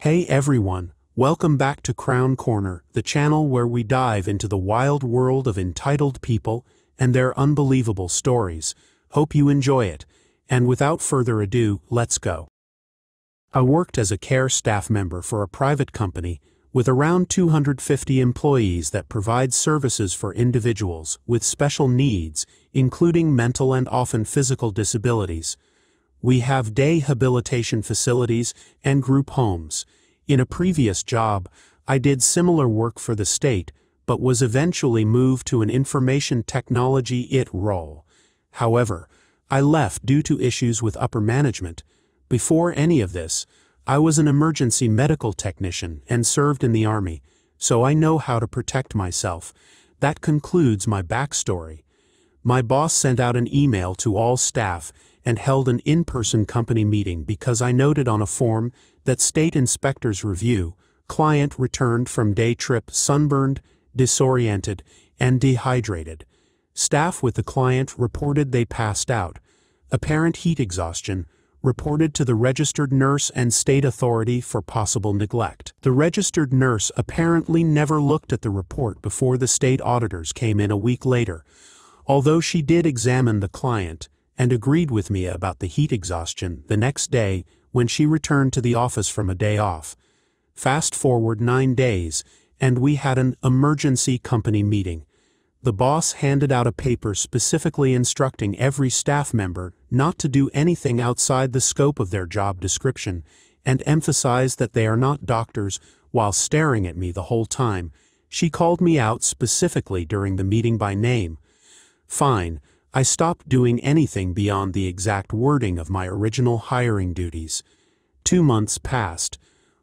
Hey everyone, welcome back to K-Korner, the channel where we dive into the wild world of entitled people and their unbelievable stories. Hope you enjoy it, and without further ado, let's go. I worked as a care staff member for a private company with around 250 employees that provides services for individuals with special needs, including mental and often physical disabilities. We have day habilitation facilities and group homes. In a previous job, I did similar work for the state, but was eventually moved to an information technology IT role. However, I left due to issues with upper management. Before any of this, I was an emergency medical technician and served in the Army, so I know how to protect myself. That concludes my backstory. My boss sent out an email to all staff and held an in-person company meeting because I noted on a form that state inspectors review, client returned from day trip sunburned, disoriented, and dehydrated. Staff with the client reported they passed out. Apparent heat exhaustion, reported to the registered nurse and state authority for possible neglect. The registered nurse apparently never looked at the report before the state auditors came in a week later. Although she did examine the client and agreed with me about the heat exhaustion the next day when she returned to the office from a day off. Fast forward 9 days, and we had an emergency company meeting. The boss handed out a paper specifically instructing every staff member not to do anything outside the scope of their job description and emphasized that they are not doctors. While staring at me the whole time, she called me out specifically during the meeting by name. Fine, I stopped doing anything beyond the exact wording of my original hiring duties. 2 months passed.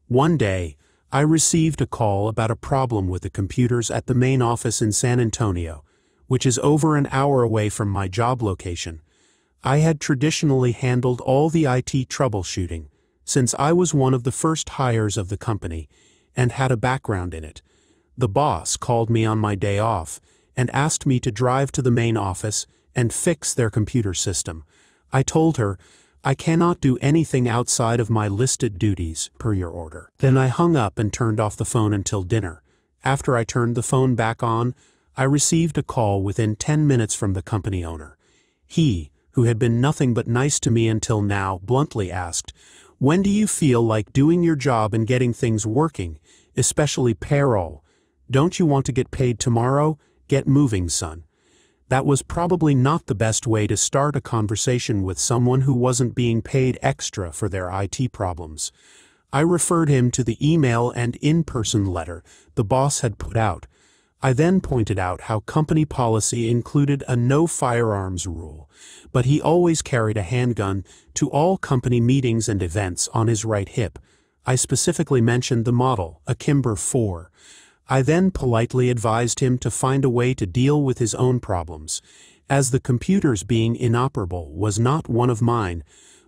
One day, I received a call about a problem with the computers at the main office in San Antonio, which is over an hour away from my job location. I had traditionally handled all the IT troubleshooting, since I was one of the first hires of the company and had a background in it. The boss called me on my day off and asked me to drive to the main office and fix their computer system. I told her, I cannot do anything outside of my listed duties, per your order. Then I hung up and turned off the phone until dinner. After I turned the phone back on, I received a call within 10 minutes from the company owner. He, who had been nothing but nice to me until now, bluntly asked, "When do you feel like doing your job and getting things working, especially payroll? Don't you want to get paid tomorrow? Get moving, son." That was probably not the best way to start a conversation with someone who wasn't being paid extra for their IT problems. I referred him to the email and in-person letter the boss had put out. I then pointed out how company policy included a no firearms rule, but he always carried a handgun to all company meetings and events on his right hip. I specifically mentioned the model, a Kimber 4. I then politely advised him to find a way to deal with his own problems, as the computers being inoperable was not one of mine,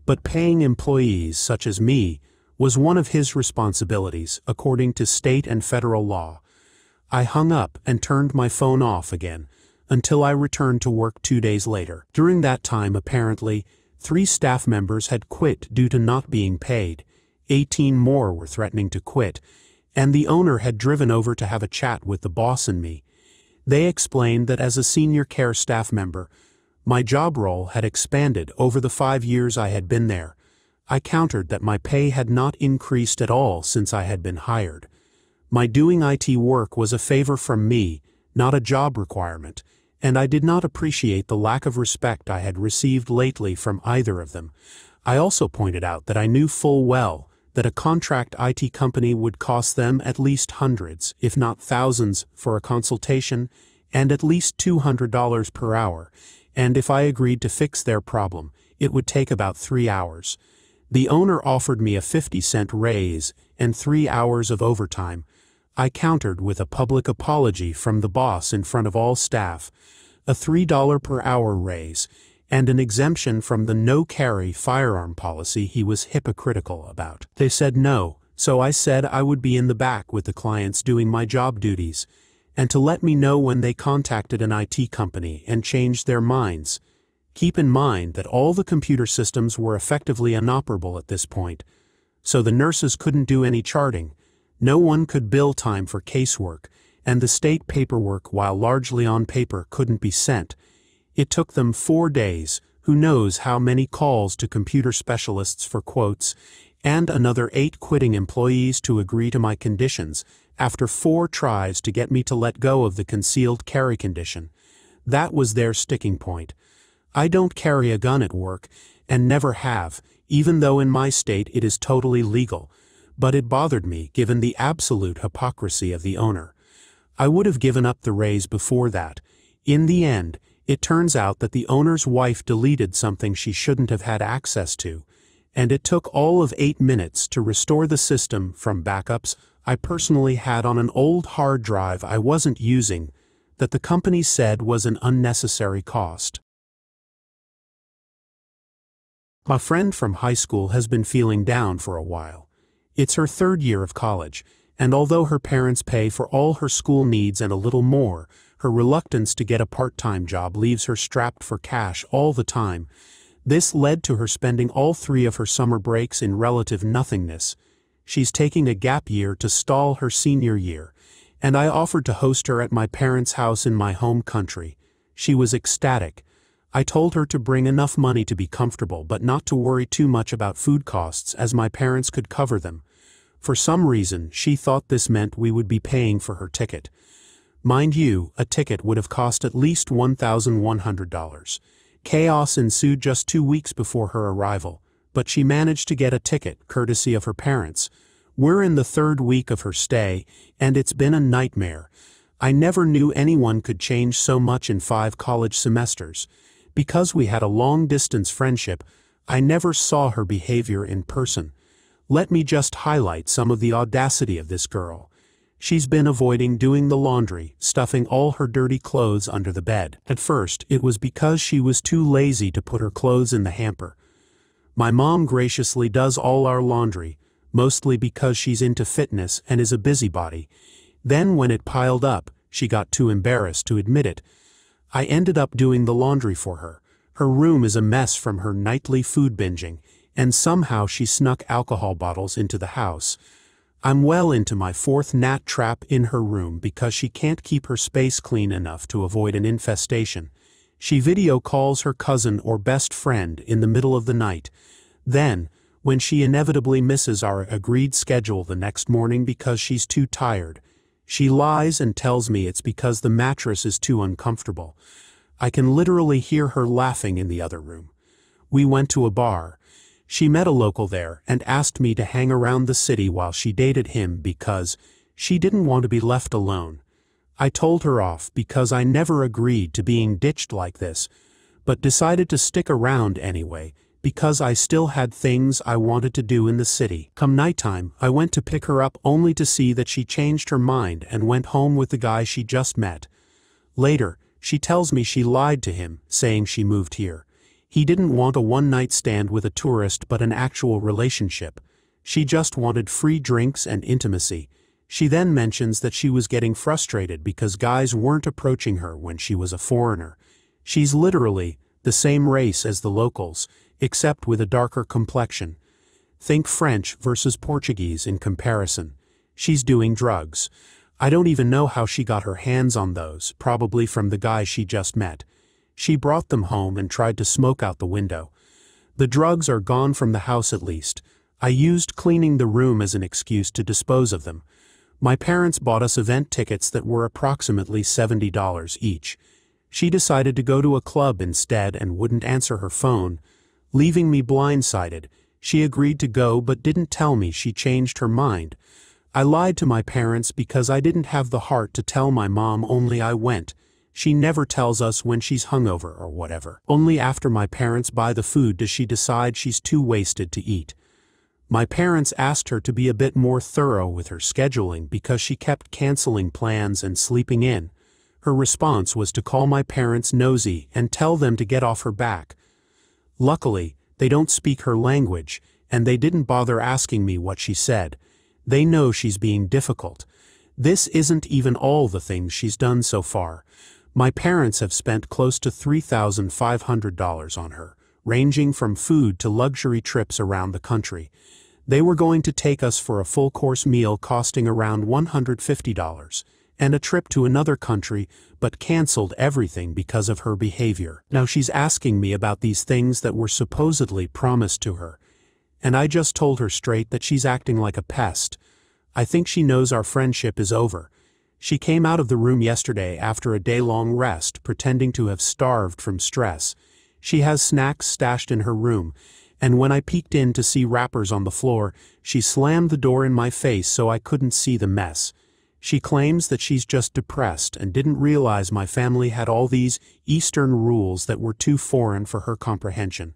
but paying employees such as me was one of his responsibilities according to state and federal law. I hung up and turned my phone off again until I returned to work 2 days later. During that time, apparently, 3 staff members had quit due to not being paid. 18 more were threatening to quit, and the owner had driven over to have a chat with the boss and me. They explained that as a senior care staff member, my job role had expanded over the 5 years I had been there. I countered that my pay had not increased at all since I had been hired. My doing IT work was a favor from me, not a job requirement, and I did not appreciate the lack of respect I had received lately from either of them. I also pointed out that I knew full well that a contract IT company would cost them at least hundreds, if not thousands, for a consultation, and at least $200 per hour, and if I agreed to fix their problem, it would take about 3 hours. The owner offered me a 50-cent raise and 3 hours of overtime. I countered with a public apology from the boss in front of all staff, a $3 per hour raise, and an exemption from the no-carry firearm policy he was hypocritical about. They said no, so I said I would be in the back with the clients doing my job duties, and to let me know when they contacted an IT company and changed their minds. Keep in mind that all the computer systems were effectively inoperable at this point. so the nurses couldn't do any charting. No one could bill time for casework, and the state paperwork, while largely on paper, couldn't be sent. It took them 4 days, who knows how many calls to computer specialists for quotes, and another 8 quitting employees to agree to my conditions, after 4 tries to get me to let go of the concealed carry condition. That was their sticking point. I don't carry a gun at work, and never have, even though in my state it is totally legal, but it bothered me given the absolute hypocrisy of the owner. I would have given up the raise before that. In the end, it turns out that the owner's wife deleted something she shouldn't have had access to, and it took all of 8 minutes to restore the system from backups I personally had on an old hard drive I wasn't using that the company said was an unnecessary cost. My friend from high school has been feeling down for a while. It's her 3rd year of college, and although her parents pay for all her school needs and a little more, her reluctance to get a part-time job leaves her strapped for cash all the time. This led to her spending all 3 of her summer breaks in relative nothingness. She's taking a gap year to stall her senior year, and I offered to host her at my parents' house in my home country. She was ecstatic. I told her to bring enough money to be comfortable but not to worry too much about food costs, as my parents could cover them. For some reason, she thought this meant we would be paying for her ticket. Mind you, a ticket would have cost at least $1,100. Chaos ensued just 2 weeks before her arrival, but she managed to get a ticket, courtesy of her parents. We're in the 3rd week of her stay, and it's been a nightmare. I never knew anyone could change so much in 5 college semesters. Because we had a long-distance friendship, I never saw her behavior in person. Let me just highlight some of the audacity of this girl. She's been avoiding doing the laundry, stuffing all her dirty clothes under the bed. At first, it was because she was too lazy to put her clothes in the hamper. My mom graciously does all our laundry, mostly because she's into fitness and is a busybody. Then when it piled up, she got too embarrassed to admit it. I ended up doing the laundry for her. Her room is a mess from her nightly food binging, and somehow she snuck alcohol bottles into the house. I'm well into my 4th gnat trap in her room because she can't keep her space clean enough to avoid an infestation. She video calls her cousin or best friend in the middle of the night. Then, when she inevitably misses our agreed schedule the next morning because she's too tired, she lies and tells me it's because the mattress is too uncomfortable. I can literally hear her laughing in the other room. We went to a bar. She met a local there and asked me to hang around the city while she dated him because she didn't want to be left alone. I told her off because I never agreed to being ditched like this, but decided to stick around anyway because I still had things I wanted to do in the city. Come nighttime, I went to pick her up only to see that she changed her mind and went home with the guy she just met. Later, she tells me she lied to him, saying she moved here. He didn't want a one-night stand with a tourist but an actual relationship. She just wanted free drinks and intimacy. She then mentions that she was getting frustrated because guys weren't approaching her when she was a foreigner. She's literally the same race as the locals, except with a darker complexion. Think French versus Portuguese in comparison. She's doing drugs. I don't even know how she got her hands on those, probably from the guy she just met. She brought them home and tried to smoke out the window. The drugs are gone from the house at least. I used cleaning the room as an excuse to dispose of them. My parents bought us event tickets that were approximately $70 each. She decided to go to a club instead and wouldn't answer her phone. Leaving me blindsided, she agreed to go but didn't tell me she changed her mind. I lied to my parents because I didn't have the heart to tell my mom, only I went. She never tells us when she's hungover or whatever. Only after my parents buy the food does she decide she's too wasted to eat. My parents asked her to be a bit more thorough with her scheduling because she kept canceling plans and sleeping in. Her response was to call my parents nosy and tell them to get off her back. Luckily, they don't speak her language, and they didn't bother asking me what she said. They know she's being difficult. This isn't even all the things she's done so far. My parents have spent close to $3,500 on her, ranging from food to luxury trips around the country. They were going to take us for a full-course meal costing around $150, and a trip to another country, but canceled everything because of her behavior. Now she's asking me about these things that were supposedly promised to her, and I just told her straight that she's acting like a pest. I think she knows our friendship is over. She came out of the room yesterday after a day-long rest, pretending to have starved from stress. She has snacks stashed in her room, and when I peeked in to see wrappers on the floor, she slammed the door in my face so I couldn't see the mess. She claims that she's just depressed and didn't realize my family had all these Eastern rules that were too foreign for her comprehension.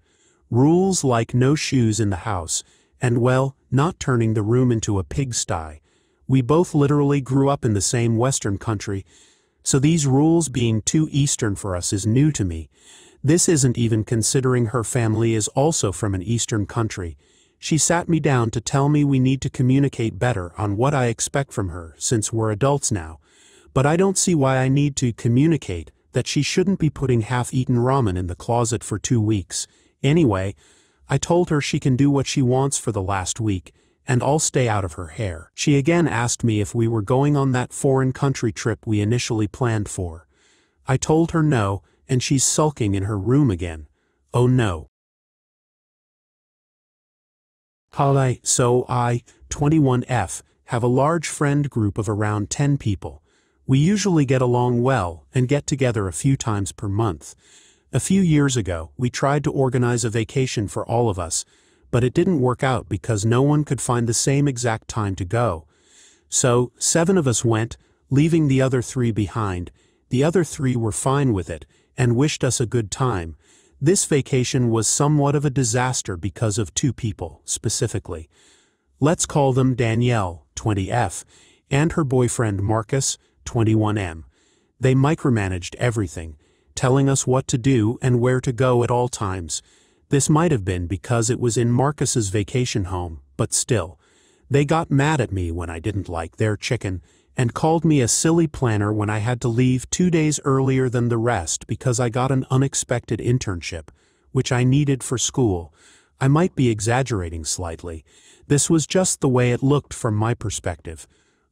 Rules like no shoes in the house, and well, not turning the room into a pigsty. We both literally grew up in the same Western country, so these rules being too Eastern for us is new to me. This isn't even considering her family is also from an Eastern country. She sat me down to tell me we need to communicate better on what I expect from her since we're adults now. But I don't see why I need to communicate that she shouldn't be putting half-eaten ramen in the closet for 2 weeks. Anyway, I told her she can do what she wants for the last week, and I'll stay out of her hair. She again asked me if we were going on that foreign country trip we initially planned for. I told her no, and she's sulking in her room again. Oh no. Hi, so I, 21F, have a large friend group of around 10 people. We usually get along well and get together a few times per month. A few years ago, we tried to organize a vacation for all of us, but it didn't work out because no one could find the same exact time to go. So, 7 of us went, leaving the other 3 behind. The other 3 were fine with it and wished us a good time. This vacation was somewhat of a disaster because of 2 people, specifically. Let's call them Danielle, 20F, and her boyfriend Marcus, 21M. They micromanaged everything, telling us what to do and where to go at all times. This might have been because it was in Marcus's vacation home, but still. They got mad at me when I didn't like their chicken, and called me a silly planner when I had to leave 2 days earlier than the rest because I got an unexpected internship, which I needed for school. I might be exaggerating slightly. This was just the way it looked from my perspective.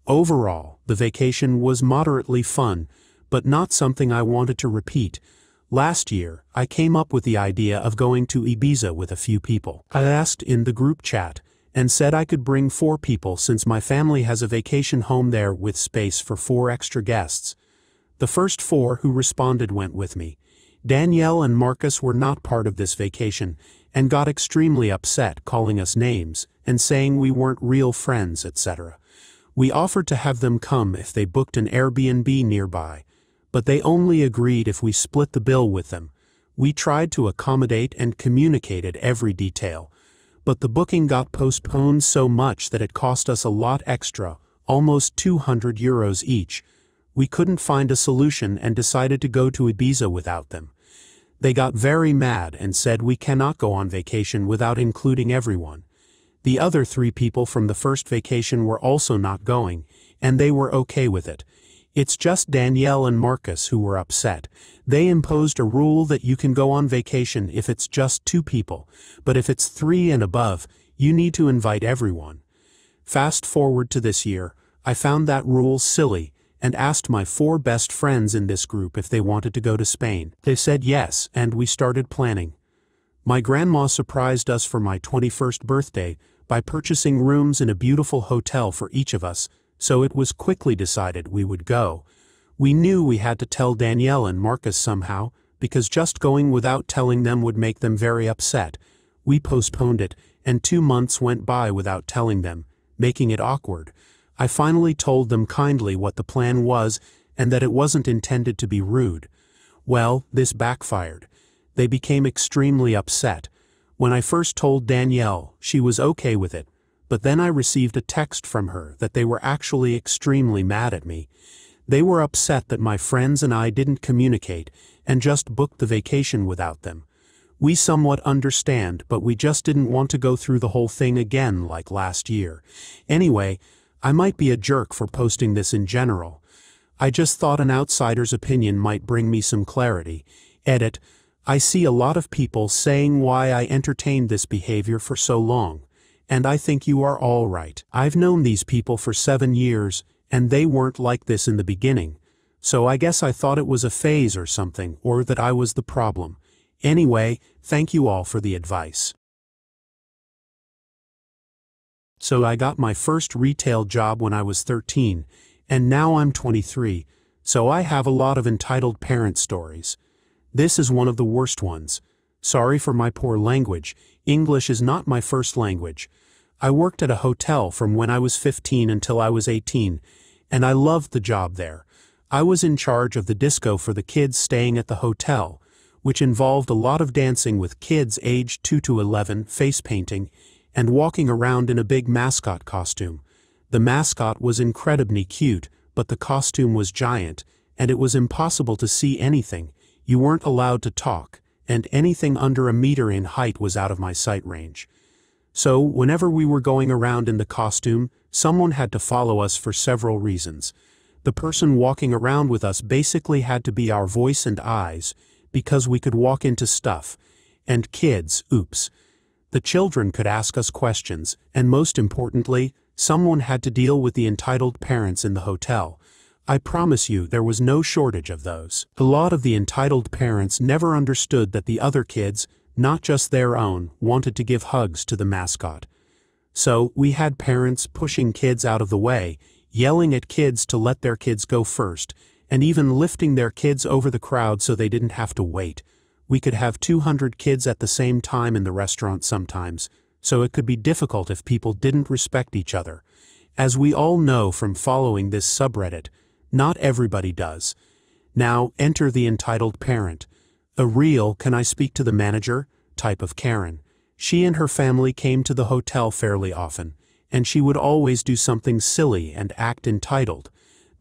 Overall, the vacation was moderately fun, but not something I wanted to repeat. Last year, I came up with the idea of going to Ibiza with a few people. I asked in the group chat, and said I could bring 4 people since my family has a vacation home there with space for 4 extra guests. The first 4 who responded went with me. Danielle and Marcus were not part of this vacation, and got extremely upset, calling us names, and saying we weren't real friends, etc. We offered to have them come if they booked an Airbnb nearby, but they only agreed if we split the bill with them. We tried to accommodate and communicated every detail, but the booking got postponed so much that it cost us a lot extra, almost €200 each. We couldn't find a solution and decided to go to Ibiza without them. They got very mad and said we cannot go on vacation without including everyone. The other 3 people from the first vacation were also not going, and they were okay with it. It's just Danielle and Marcus who were upset. They imposed a rule that you can go on vacation if it's just 2 people, but if it's 3 and above, you need to invite everyone. Fast forward to this year, I found that rule silly and asked my 4 best friends in this group if they wanted to go to Spain. They said yes, and we started planning. My grandma surprised us for my 21st birthday by purchasing rooms in a beautiful hotel for each of us, so it was quickly decided we would go. We knew we had to tell Danielle and Marcus somehow, because just going without telling them would make them very upset. We postponed it, and 2 months went by without telling them, making it awkward. I finally told them kindly what the plan was, and that it wasn't intended to be rude. Well, this backfired. They became extremely upset. When I first told Danielle, she was okay with it, but then I received a text from her that they were actually extremely mad at me. They were upset that my friends and I didn't communicate and just booked the vacation without them. We somewhat understand, but we just didn't want to go through the whole thing again like last year. Anyway, I might be a jerk for posting this in general. I just thought an outsider's opinion might bring me some clarity. Edit. I see a lot of people saying why I entertained this behavior for so long, and I think you are all right. I've known these people for 7 years, and they weren't like this in the beginning. So I guess I thought it was a phase or something, or that I was the problem. Anyway, thank you all for the advice. So I got my first retail job when I was 13, and now I'm 23, so I have a lot of entitled parent stories. This is one of the worst ones. Sorry for my poor language. English is not my first language. I worked at a hotel from when I was 15 until I was 18, and I loved the job there. I was in charge of the disco for the kids staying at the hotel, which involved a lot of dancing with kids aged 2 to 11, face painting, and walking around in a big mascot costume. The mascot was incredibly cute, but the costume was giant, and it was impossible to see anything. You weren't allowed to talk, and anything under a meter in height was out of my sight range. So, whenever we were going around in the costume, someone had to follow us for several reasons. The person walking around with us basically had to be our voice and eyes, because we could walk into stuff. And kids, oops. The children could ask us questions, and most importantly, someone had to deal with the entitled parents in the hotel. I promise you there was no shortage of those. A lot of the entitled parents never understood that the other kids, not just their own, wanted to give hugs to the mascot. So, we had parents pushing kids out of the way, yelling at kids to let their kids go first, and even lifting their kids over the crowd so they didn't have to wait. We could have 200 kids at the same time in the restaurant sometimes, so it could be difficult if people didn't respect each other. As we all know from following this subreddit, not everybody does. Now, enter the entitled parent. A real "can I speak to the manager?" type of Karen. She and her family came to the hotel fairly often, and she would always do something silly and act entitled.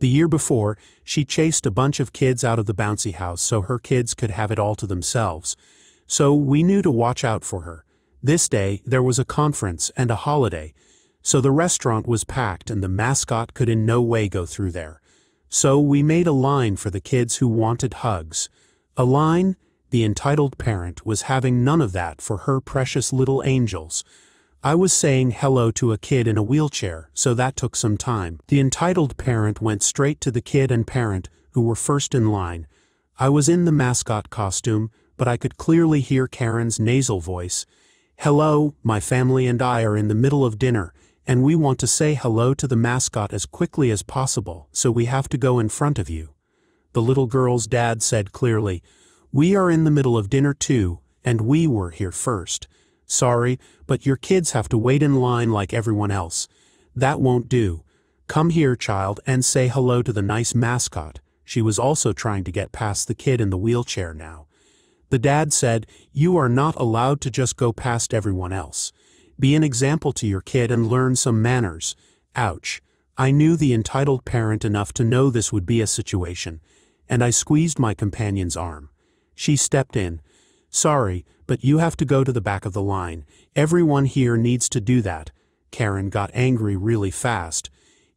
The year before, she chased a bunch of kids out of the bouncy house so her kids could have it all to themselves. So we knew to watch out for her. This day, there was a conference and a holiday, so the restaurant was packed and the mascot could in no way go through there. So we made a line for the kids who wanted hugs. A line? The entitled parent was having none of that for her precious little angels. I was saying hello to a kid in a wheelchair, so that took some time. The entitled parent went straight to the kid and parent, who were first in line. I was in the mascot costume, but I could clearly hear Karen's nasal voice. "Hello, my family and I are in the middle of dinner, and we want to say hello to the mascot as quickly as possible, so we have to go in front of you." The little girl's dad said clearly, "We are in the middle of dinner too, and we were here first. Sorry, but your kids have to wait in line like everyone else. That won't do. Come here, child, and say hello to the nice mascot." She was also trying to get past the kid in the wheelchair now. The dad said, "You are not allowed to just go past everyone else. Be an example to your kid and learn some manners." Ouch. I knew the entitled parent enough to know this would be a situation, and I squeezed my companion's arm. She stepped in. "Sorry, but you have to go to the back of the line. Everyone here needs to do that." Karen got angry really fast.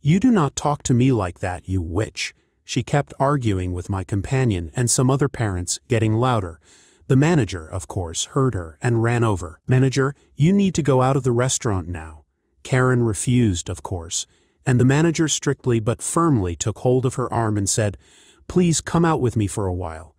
"You do not talk to me like that, you witch." She kept arguing with my companion and some other parents, getting louder. The manager, of course, heard her and ran over. "Manager, you need to go out of the restaurant now." Karen refused, of course, and the manager strictly but firmly took hold of her arm and said, "Please come out with me for a while."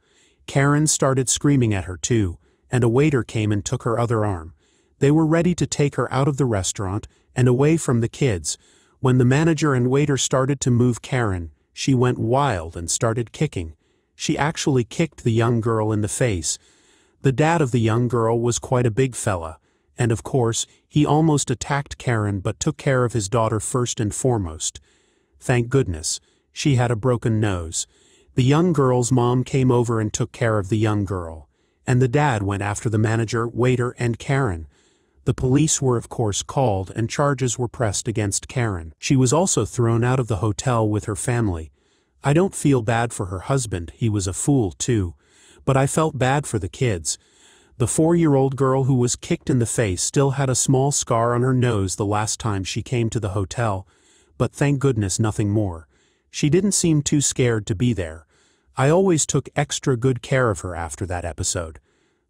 Karen started screaming at her too, and a waiter came and took her other arm. They were ready to take her out of the restaurant and away from the kids. When the manager and waiter started to move Karen, she went wild and started kicking. She actually kicked the young girl in the face. The dad of the young girl was quite a big fella, and of course, he almost attacked Karen but took care of his daughter first and foremost. Thank goodness. She had a broken nose. The young girl's mom came over and took care of the young girl, and the dad went after the manager, waiter, and Karen. The police were of course called and charges were pressed against Karen. She was also thrown out of the hotel with her family. I don't feel bad for her husband, he was a fool too, but I felt bad for the kids. The 4-year-old girl who was kicked in the face still had a small scar on her nose the last time she came to the hotel, but thank goodness nothing more. She didn't seem too scared to be there. I always took extra good care of her after that episode.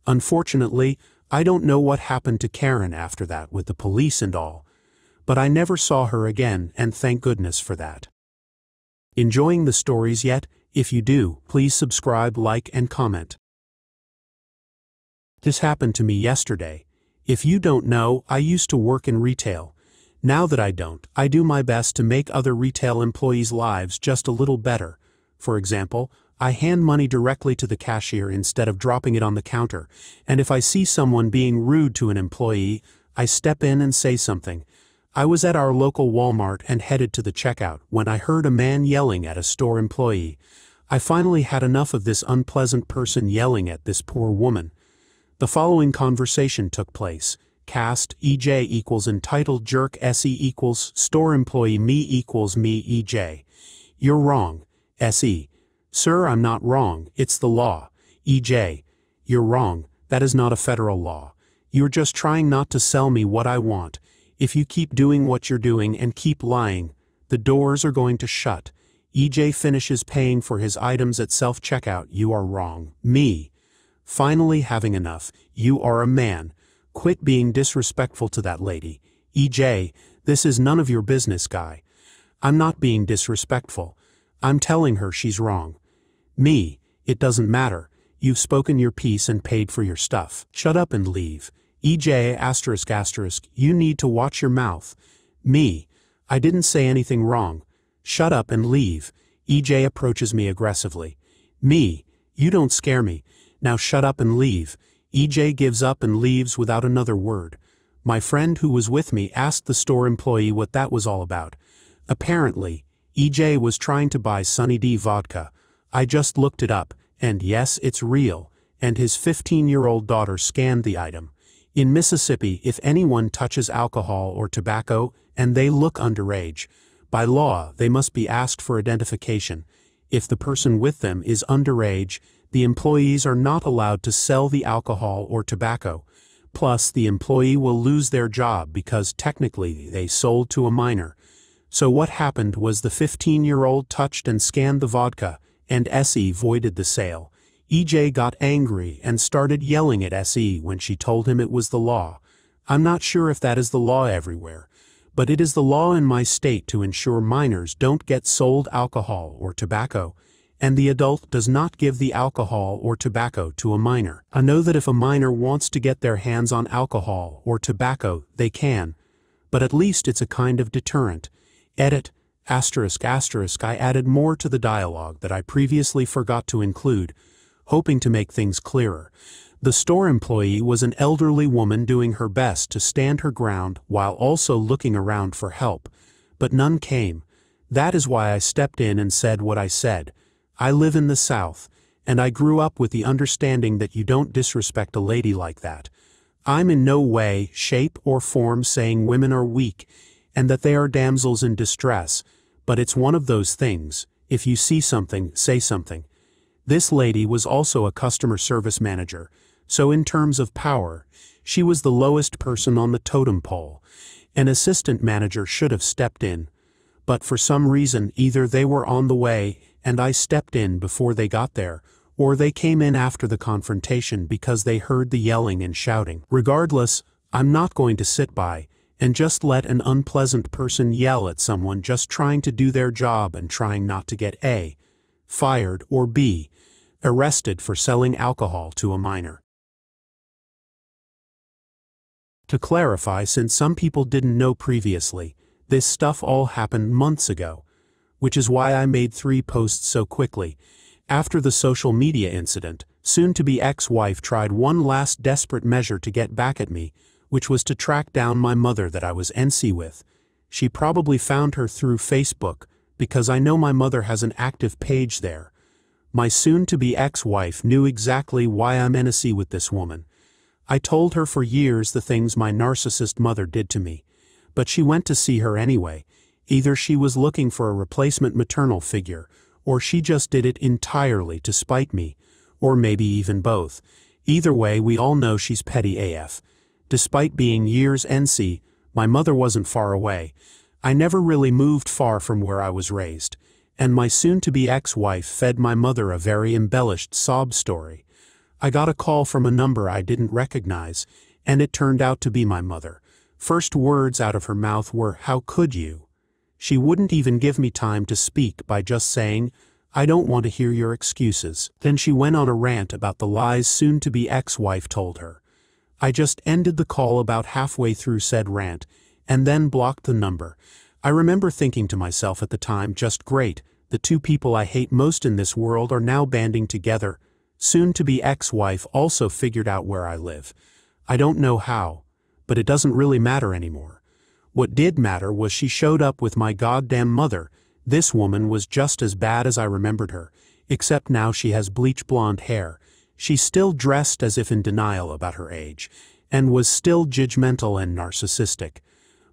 Unfortunately, I don't know what happened to Karen after that with the police and all, but I never saw her again, and thank goodness for that. Enjoying the stories yet? If you do, please subscribe, like, and comment. This happened to me yesterday. If you don't know, I used to work in retail. Now that I don't, I do my best to make other retail employees' lives just a little better. For example, I hand money directly to the cashier instead of dropping it on the counter, and if I see someone being rude to an employee, I step in and say something. I was at our local Walmart and headed to the checkout when I heard a man yelling at a store employee. I finally had enough of this unpleasant person yelling at this poor woman. The following conversation took place. Cast EJ equals entitled jerk SE equals store employee me equals me EJ. You're wrong. SE. Sir, I'm not wrong, it's the law. EJ. You're wrong, that is not a federal law. You're just trying not to sell me what I want. If you keep doing what you're doing and keep lying, the doors are going to shut. EJ finishes paying for his items at self-checkout. You are wrong. Me. Finally having enough. You are a man. Quit being disrespectful to that lady. EJ, this is none of your business, guy. I'm not being disrespectful. I'm telling her she's wrong. Me. It doesn't matter. You've spoken your piece and paid for your stuff. Shut up and leave. EJ***, you need to watch your mouth. Me. I didn't say anything wrong. Shut up and leave. EJ approaches me aggressively. Me. You don't scare me. Now shut up and leave. EJ gives up and leaves without another word. My friend who was with me asked the store employee what that was all about. Apparently, EJ was trying to buy Sunny D vodka. I just looked it up, and yes, it's real, and his 15-year-old daughter scanned the item. In Mississippi, if anyone touches alcohol or tobacco, and they look underage, by law, they must be asked for identification. If the person with them is underage, the employees are not allowed to sell the alcohol or tobacco. Plus, the employee will lose their job because technically they sold to a minor. So what happened was the 15-year-old touched and scanned the vodka, and SE voided the sale. EJ got angry and started yelling at SE when she told him it was the law. I'm not sure if that is the law everywhere, but it is the law in my state to ensure minors don't get sold alcohol or tobacco, and the adult does not give the alcohol or tobacco to a minor. I know that if a minor wants to get their hands on alcohol or tobacco, they can, but at least it's a kind of deterrent. Edit, ***, I added more to the dialogue that I previously forgot to include, hoping to make things clearer. The store employee was an elderly woman doing her best to stand her ground while also looking around for help, but none came. That is why I stepped in and said what I said. I live in the South, and I grew up with the understanding that you don't disrespect a lady like that. I'm in no way, shape, or form saying women are weak, and that they are damsels in distress, but it's one of those things. If you see something, say something. This lady was also a customer service manager, so in terms of power, she was the lowest person on the totem pole. An assistant manager should have stepped in, but for some reason either they were on the way and I stepped in before they got there, or they came in after the confrontation because they heard the yelling and shouting. Regardless, I'm not going to sit by and just let an unpleasant person yell at someone just trying to do their job and trying not to get A, fired, or B, arrested for selling alcohol to a minor. To clarify, since some people didn't know previously, this stuff all happened months ago, which is why I made 3 posts so quickly. After the social media incident, soon-to-be ex-wife tried one last desperate measure to get back at me, which was to track down my mother that I was NC with. She probably found her through Facebook, because I know my mother has an active page there. My soon-to-be ex-wife knew exactly why I'm NC with this woman. I told her for years the things my narcissist mother did to me, but she went to see her anyway. Either she was looking for a replacement maternal figure, or she just did it entirely to spite me, or maybe even both. Either way, we all know she's petty AF. Despite being years NC, my mother wasn't far away. I never really moved far from where I was raised, and my soon-to-be ex-wife fed my mother a very embellished sob story. I got a call from a number I didn't recognize, and it turned out to be my mother. First words out of her mouth were, "How could you?" She wouldn't even give me time to speak by just saying, "I don't want to hear your excuses." Then she went on a rant about the lies soon-to-be ex-wife told her. I just ended the call about halfway through said rant, and then blocked the number. I remember thinking to myself at the time, just great, the two people I hate most in this world are now banding together. Soon-to-be ex-wife also figured out where I live. I don't know how, but it doesn't really matter anymore. What did matter was she showed up with my goddamn mother. This woman was just as bad as I remembered her, except now she has bleach blonde hair. She's still dressed as if in denial about her age, and was still judgmental and narcissistic.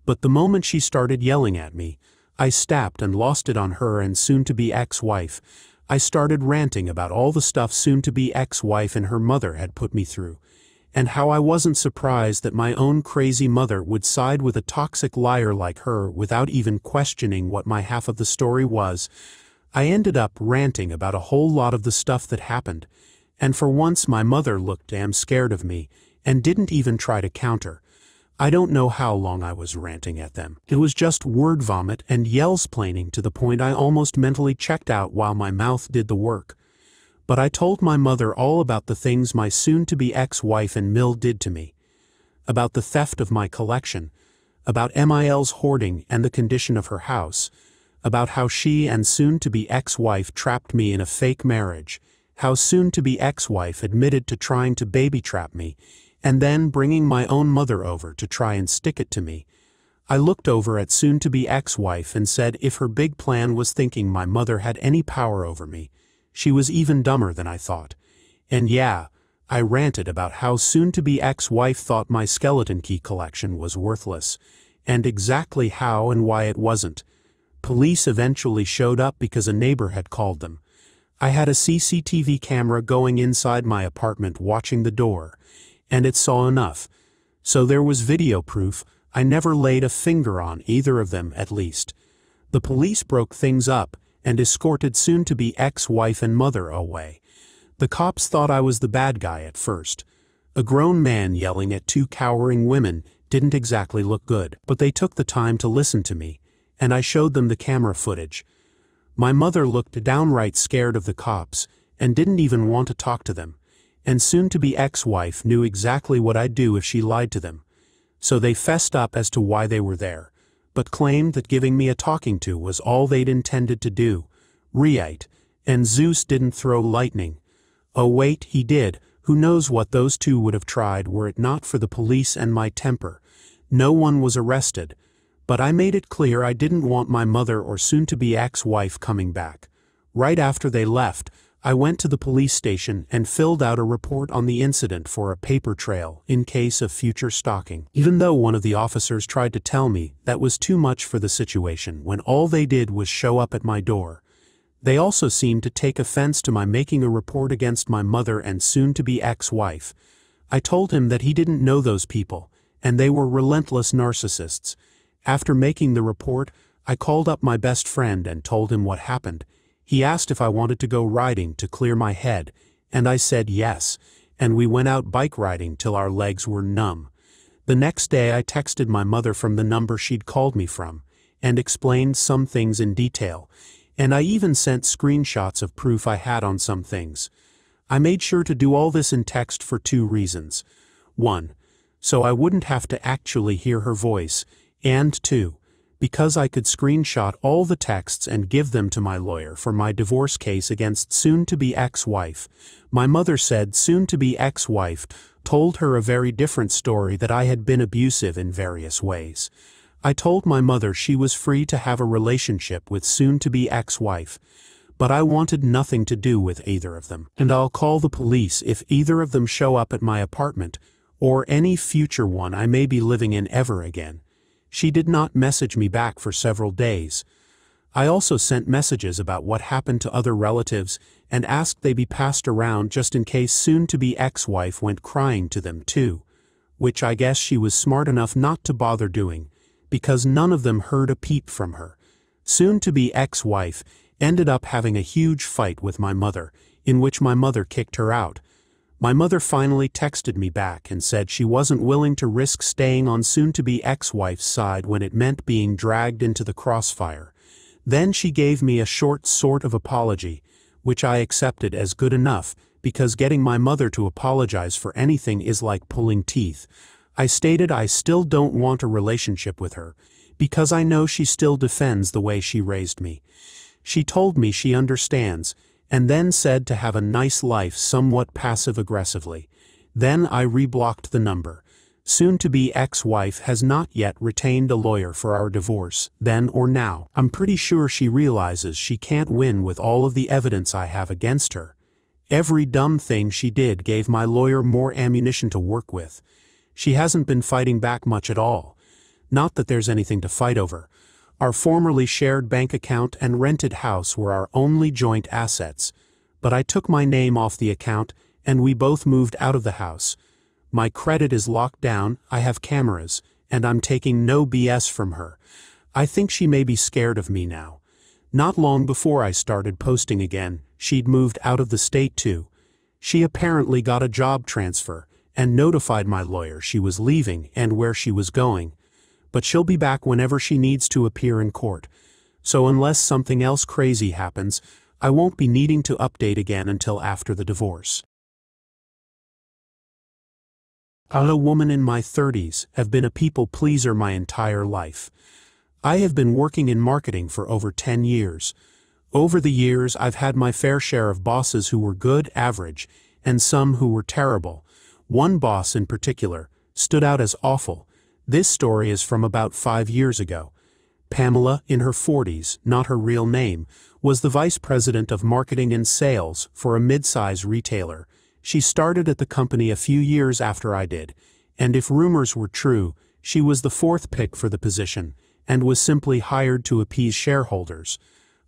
But the moment she started yelling at me, I snapped and lost it on her and soon-to-be ex-wife. I started ranting about all the stuff soon-to-be ex-wife and her mother had put me through, and how I wasn't surprised that my own crazy mother would side with a toxic liar like her without even questioning what my half of the story was. I ended up ranting about a whole lot of the stuff that happened, and for once my mother looked damn scared of me and didn't even try to counter. I don't know how long I was ranting at them. It was just word vomit and yells-plaining to the point I almost mentally checked out while my mouth did the work. But I told my mother all about the things my soon-to-be ex-wife and Mill did to me. About the theft of my collection. About Mil's hoarding and the condition of her house. About how she and soon-to-be ex-wife trapped me in a fake marriage. How soon-to-be ex-wife admitted to trying to baby-trap me, and then bringing my own mother over to try and stick it to me. I looked over at soon-to-be ex-wife and said if her big plan was thinking my mother had any power over me, she was even dumber than I thought. And yeah, I ranted about how soon-to-be ex-wife thought my skeleton key collection was worthless, and exactly how and why it wasn't. Police eventually showed up because a neighbor had called them. I had a CCTV camera going inside my apartment watching the door, and it saw enough. So there was video proof. I never laid a finger on either of them, at least. The police broke things up and escorted soon-to-be ex-wife and mother away. The cops thought I was the bad guy at first. A grown man yelling at two cowering women didn't exactly look good, but they took the time to listen to me, and I showed them the camera footage. My mother looked downright scared of the cops and didn't even want to talk to them. And soon-to-be ex-wife knew exactly what I'd do if she lied to them. So they fessed up as to why they were there, but claimed that giving me a talking to was all they'd intended to do. Right. And Zeus didn't throw lightning. Oh wait, he did. Who knows what those two would have tried were it not for the police and my temper. No one was arrested, but I made it clear I didn't want my mother or soon-to-be ex-wife coming back. Right after they left, I went to the police station and filled out a report on the incident for a paper trail in case of future stalking. Even though one of the officers tried to tell me that was too much for the situation when all they did was show up at my door. They also seemed to take offense to my making a report against my mother and soon-to-be ex-wife. I told him that he didn't know those people, and they were relentless narcissists. After making the report, I called up my best friend and told him what happened. He asked if I wanted to go riding to clear my head, and I said yes, and we went out bike riding till our legs were numb. The next day I texted my mother from the number she'd called me from, and explained some things in detail, and I even sent screenshots of proof I had on some things. I made sure to do all this in text for two reasons. 1. So I wouldn't have to actually hear her voice, and 2. Because I could screenshot all the texts and give them to my lawyer for my divorce case against soon-to-be ex-wife. My mother said soon-to-be ex-wife told her a very different story, that I had been abusive in various ways. I told my mother she was free to have a relationship with soon-to-be ex-wife, but I wanted nothing to do with either of them. And I'll call the police if either of them show up at my apartment, or any future one I may be living in ever again. She did not message me back for several days. I also sent messages about what happened to other relatives and asked they be passed around just in case soon-to-be ex-wife went crying to them too, which I guess she was smart enough not to bother doing, because none of them heard a peep from her. Soon-to-be ex-wife ended up having a huge fight with my mother, in which my mother kicked her out. My mother finally texted me back and said she wasn't willing to risk staying on soon-to-be ex-wife's side when it meant being dragged into the crossfire. Then she gave me a short sort of apology, which I accepted as good enough, because getting my mother to apologize for anything is like pulling teeth. I stated I still don't want a relationship with her, because I know she still defends the way she raised me. She told me she understands, and then said to have a nice life somewhat passive-aggressively. Then I reblocked the number. Soon-to-be ex-wife has not yet retained a lawyer for our divorce, then or now. I'm pretty sure she realizes she can't win with all of the evidence I have against her. Every dumb thing she did gave my lawyer more ammunition to work with. She hasn't been fighting back much at all. Not that there's anything to fight over. Our formerly shared bank account and rented house were our only joint assets, but I took my name off the account and we both moved out of the house. My credit is locked down, I have cameras, and I'm taking no BS from her. I think she may be scared of me now. Not long before I started posting again, she'd moved out of the state too. She apparently got a job transfer and notified my lawyer she was leaving and where she was going. But she'll be back whenever she needs to appear in court. So unless something else crazy happens, I won't be needing to update again until after the divorce. I'm a woman in my 30s, have been a people pleaser my entire life. I have been working in marketing for over 10 years. Over the years, I've had my fair share of bosses who were good, average, and some who were terrible. One boss in particular stood out as awful. This story is from about 5 years ago. Pamela, in her 40s, not her real name, was the vice president of marketing and sales for a mid-size retailer. She started at the company a few years after I did, and if rumors were true, she was the fourth pick for the position, and was simply hired to appease shareholders.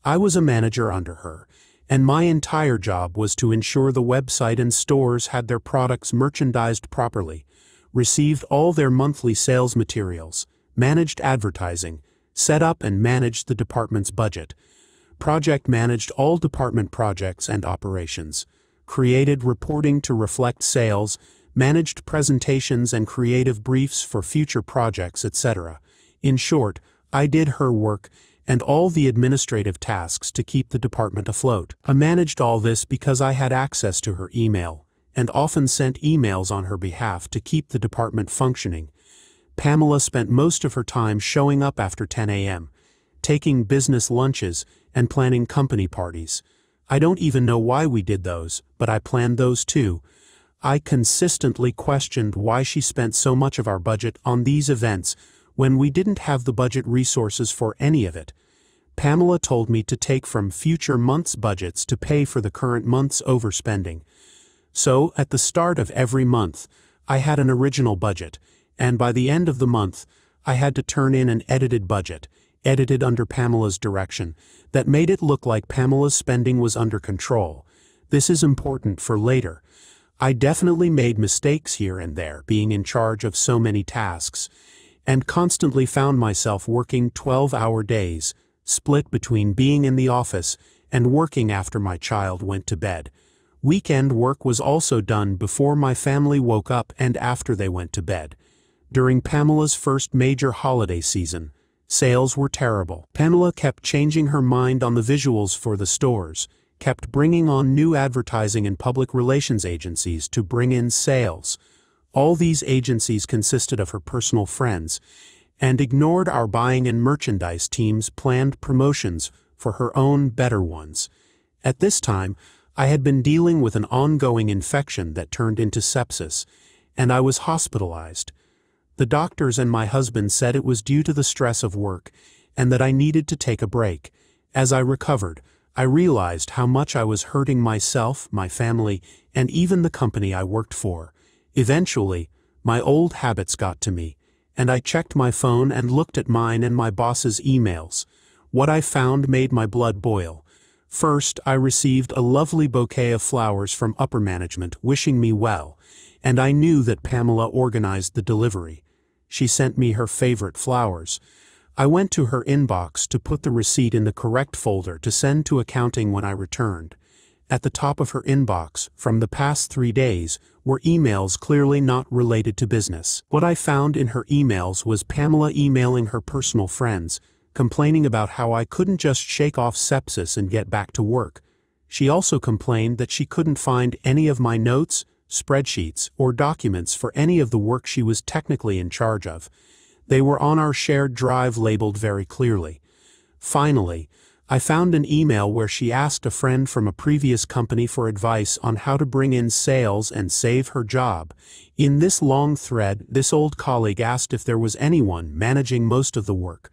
I was a manager under her, and my entire job was to ensure the website and stores had their products merchandised properly, received all their monthly sales materials, managed advertising, set up and managed the department's budget, project managed all department projects and operations, created reporting to reflect sales, managed presentations and creative briefs for future projects, etc. In short, I did her work and all the administrative tasks to keep the department afloat. I managed all this because I had access to her email, and often sent emails on her behalf to keep the department functioning. Pamela spent most of her time showing up after 10 a.m., taking business lunches, and planning company parties. I don't even know why we did those, but I planned those too. I consistently questioned why she spent so much of our budget on these events when we didn't have the budget resources for any of it. Pamela told me to take from future months' budgets to pay for the current month's overspending. So, at the start of every month, I had an original budget, and by the end of the month, I had to turn in an edited budget, edited under Pamela's direction, that made it look like Pamela's spending was under control. This is important for later. I definitely made mistakes here and there, being in charge of so many tasks, and constantly found myself working 12-hour days, split between being in the office and working after my child went to bed. Weekend work was also done before my family woke up and after they went to bed. During Pamela's first major holiday season, sales were terrible. Pamela kept changing her mind on the visuals for the stores, kept bringing on new advertising and public relations agencies to bring in sales. All these agencies consisted of her personal friends, and ignored our buying and merchandise team's planned promotions for her own better ones. At this time, I had been dealing with an ongoing infection that turned into sepsis, and I was hospitalized. The doctors and my husband said it was due to the stress of work, and that I needed to take a break. As I recovered, I realized how much I was hurting myself, my family, and even the company I worked for. Eventually, my old habits got to me, and I checked my phone and looked at mine and my boss's emails. What I found made my blood boil. First, I received a lovely bouquet of flowers from upper management wishing me well, and I knew that Pamela organized the delivery. She sent me her favorite flowers. I went to her inbox to put the receipt in the correct folder to send to accounting when I returned. At the top of her inbox, from the past 3 days, were emails clearly not related to business. What I found in her emails was Pamela emailing her personal friends, complaining about how I couldn't just shake off sepsis and get back to work. She also complained that she couldn't find any of my notes, spreadsheets, or documents for any of the work she was technically in charge of. They were on our shared drive labeled very clearly. Finally, I found an email where she asked a friend from a previous company for advice on how to bring in sales and save her job. In this long thread, this old colleague asked if there was anyone managing most of the work.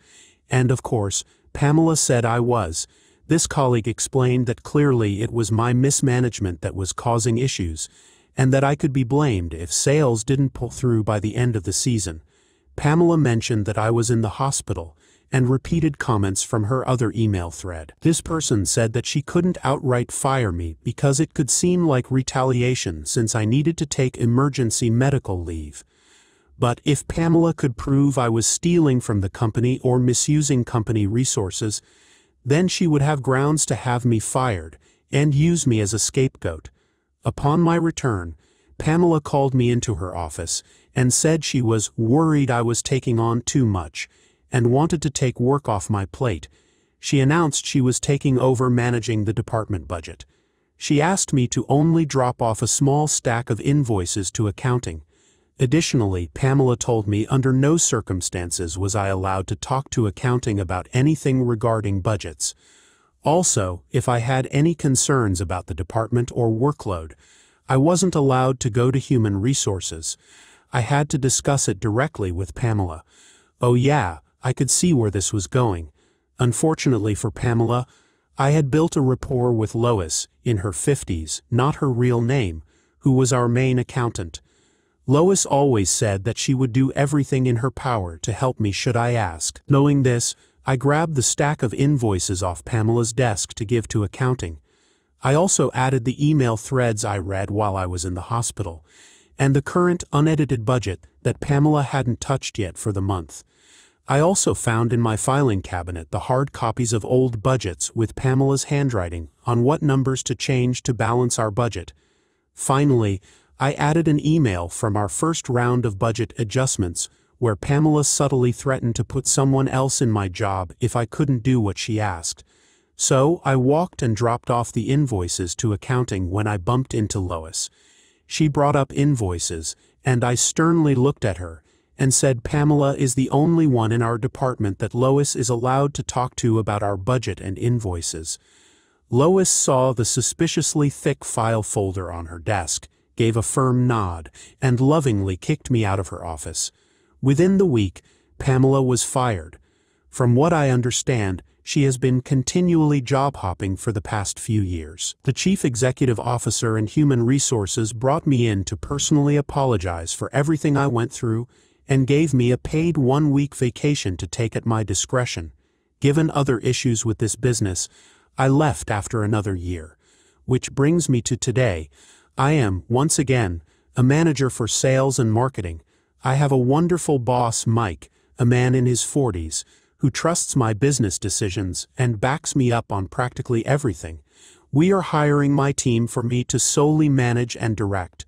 And of course, Pamela said I was. This colleague explained that clearly it was my mismanagement that was causing issues, and that I could be blamed if sales didn't pull through by the end of the season. Pamela mentioned that I was in the hospital, and repeated comments from her other email thread. This person said that she couldn't outright fire me because it could seem like retaliation since I needed to take emergency medical leave. But if Pamela could prove I was stealing from the company or misusing company resources, then she would have grounds to have me fired and use me as a scapegoat. Upon my return, Pamela called me into her office and said she was worried I was taking on too much and wanted to take work off my plate. She announced she was taking over managing the department budget. She asked me to only drop off a small stack of invoices to accounting. Additionally, Pamela told me under no circumstances was I allowed to talk to accounting about anything regarding budgets. Also, if I had any concerns about the department or workload, I wasn't allowed to go to human resources. I had to discuss it directly with Pamela. Oh yeah, I could see where this was going. Unfortunately for Pamela, I had built a rapport with Lois, in her 50s, not her real name, who was our main accountant. Lois always said that she would do everything in her power to help me should I ask. Knowing this, I grabbed the stack of invoices off Pamela's desk to give to accounting. I also added the email threads I read while I was in the hospital, and the current unedited budget that Pamela hadn't touched yet for the month. I also found in my filing cabinet the hard copies of old budgets with Pamela's handwriting on what numbers to change to balance our budget. Finally, I added an email from our first round of budget adjustments where Pamela subtly threatened to put someone else in my job if I couldn't do what she asked. So I walked and dropped off the invoices to accounting when I bumped into Lois. She brought up invoices, and I sternly looked at her and said Pamela is the only one in our department that Lois is allowed to talk to about our budget and invoices. Lois saw the suspiciously thick file folder on her desk, gave a firm nod, and lovingly kicked me out of her office. Within the week, Pamela was fired. From what I understand, she has been continually job hopping for the past few years. The Chief Executive Officer and Human Resources brought me in to personally apologize for everything I went through and gave me a paid 1-week vacation to take at my discretion. Given other issues with this business, I left after another year. Which brings me to today. I am, once again, a manager for sales and marketing. I have a wonderful boss, Mike, a man in his 40s, who trusts my business decisions and backs me up on practically everything. We are hiring my team for me to solely manage and direct.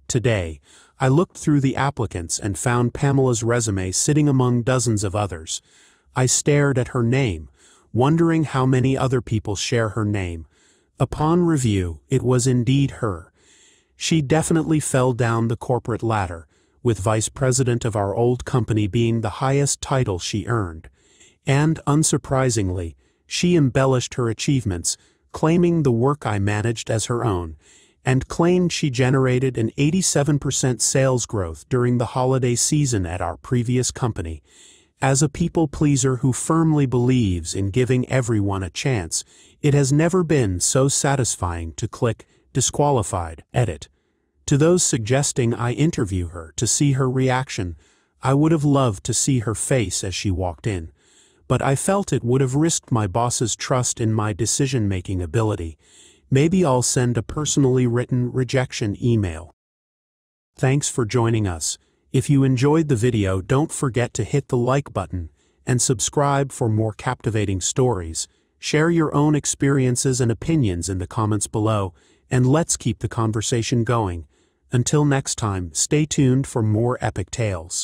Today, I looked through the applicants and found Pamela's resume sitting among dozens of others. I stared at her name, wondering how many other people share her name. Upon review, it was indeed her. She definitely fell down the corporate ladder, with vice president of our old company being the highest title she earned. And, unsurprisingly, she embellished her achievements, claiming the work I managed as her own, and claimed she generated an 87% sales growth during the holiday season at our previous company. As a people-pleaser who firmly believes in giving everyone a chance, it has never been so satisfying to click disqualified, edit. To those suggesting I interview her to see her reaction, I would have loved to see her face as she walked in, but I felt it would have risked my boss's trust in my decision-making ability. Maybe I'll send a personally written rejection email. Thanks for joining us. If you enjoyed the video, don't forget to hit the like button and subscribe for more captivating stories. Share your own experiences and opinions in the comments below, and let's keep the conversation going. Until next time, stay tuned for more epic tales.